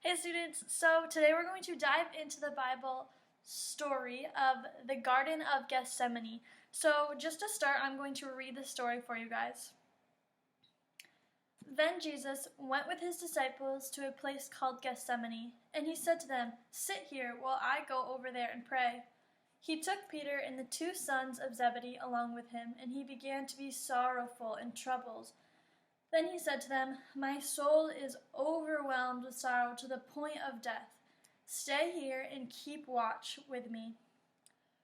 Hey students, so today we're going to dive into the Bible story of the Garden of Gethsemane. So just to start, I'm going to read the story for you guys. Then Jesus went with his disciples to a place called Gethsemane, and he said to them, "Sit here while I go over there and pray." He took Peter and the two sons of Zebedee along with him, and he began to be sorrowful and troubled. Then he said to them, "My soul is overwhelmed with sorrow to the point of death. Stay here and keep watch with me."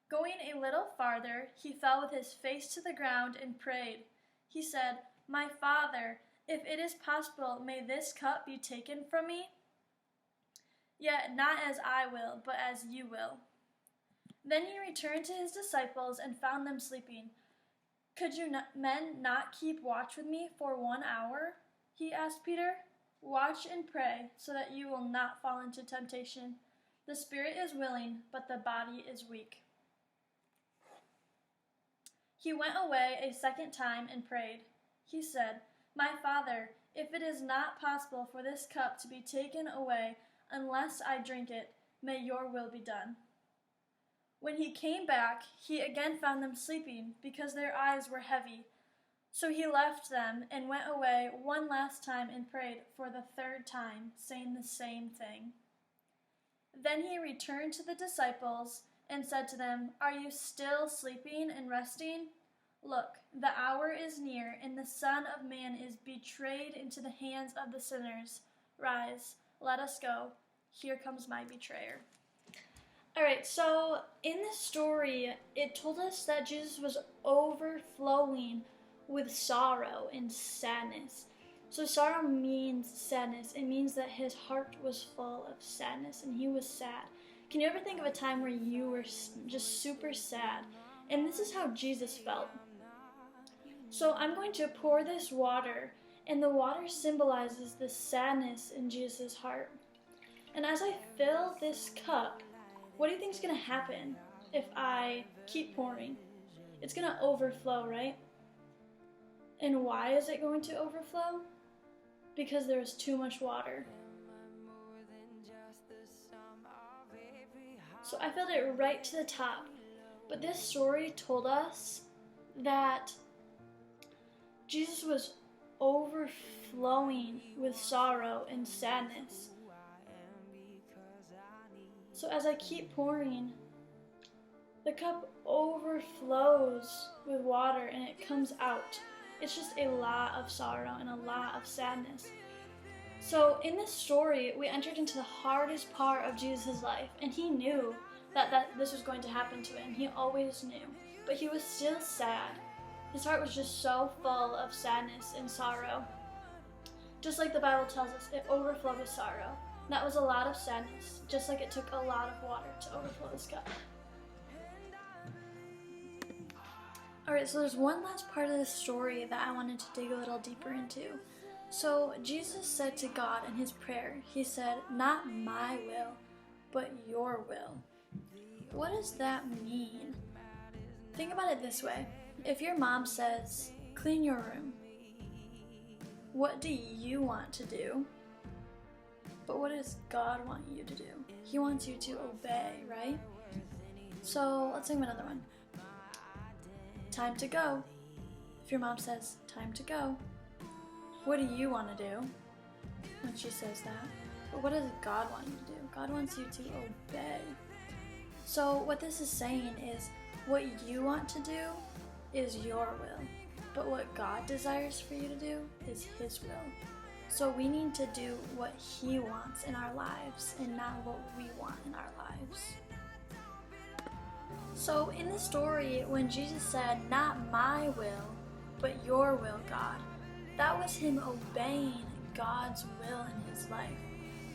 Going a little farther, he fell with his face to the ground and prayed. He said, "My Father, if it is possible, may this cup be taken from me? Yet not as I will, but as you will." Then he returned to his disciples and found them sleeping. "Could you men not keep watch with me for 1 hour?" he asked Peter. "Watch and pray so that you will not fall into temptation. The spirit is willing, but the body is weak." He went away a second time and prayed. He said, "My Father, if it is not possible for this cup to be taken away unless I drink it, may your will be done." When he came back, he again found them sleeping because their eyes were heavy. So he left them and went away one last time and prayed for the third time, saying the same thing. Then he returned to the disciples and said to them, "Are you still sleeping and resting? Look, the hour is near, and the Son of Man is betrayed into the hands of the sinners. Rise, let us go. Here comes my betrayer." Alright, so in this story, it told us that Jesus was overflowing with sorrow and sadness. So sorrow means sadness. It means that his heart was full of sadness and he was sad. Can you ever think of a time where you were just super sad? And this is how Jesus felt. So I'm going to pour this water, and the water symbolizes the sadness in Jesus' heart. And as I fill this cup, what do you think is going to happen if I keep pouring? It's going to overflow, right? And why is it going to overflow? Because there's too much water. So I filled it right to the top. But this story told us that Jesus was overflowing with sorrow and sadness. So as I keep pouring, the cup overflows with water and it comes out. It's just a lot of sorrow and a lot of sadness. So in this story, we entered into the hardest part of Jesus' life, and he knew that this was going to happen to him. He always knew, but he was still sad. His heart was just so full of sadness and sorrow. Just like the Bible tells us, it overflowed with sorrow. That was a lot of sadness, just like it took a lot of water to overflow this cup. Alright, so there's one last part of this story that I wanted to dig a little deeper into. So Jesus said to God in his prayer, he said, "Not my will, but your will." What does that mean? Think about it this way. If your mom says, "Clean your room," what do you want to do? But what does God want you to do? He wants you to obey, right? So let's think of another one. Time to go. If your mom says, "Time to go," what do you want to do when she says that? But what does God want you to do? God wants you to obey. So what this is saying is, what you want to do is your will, but what God desires for you to do is his will. So we need to do what he wants in our lives and not what we want in our lives. So in the story, when Jesus said, "Not my will, but your will, God," that was him obeying God's will in his life.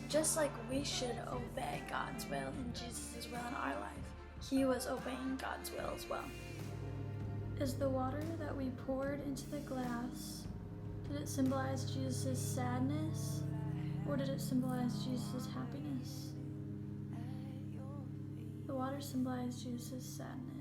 Just like we should obey God's will and Jesus' will in our life. He was obeying God's will as well. Is the water that we poured into the glass, did it symbolize Jesus' sadness, or did it symbolize Jesus' happiness? The water symbolized Jesus' sadness.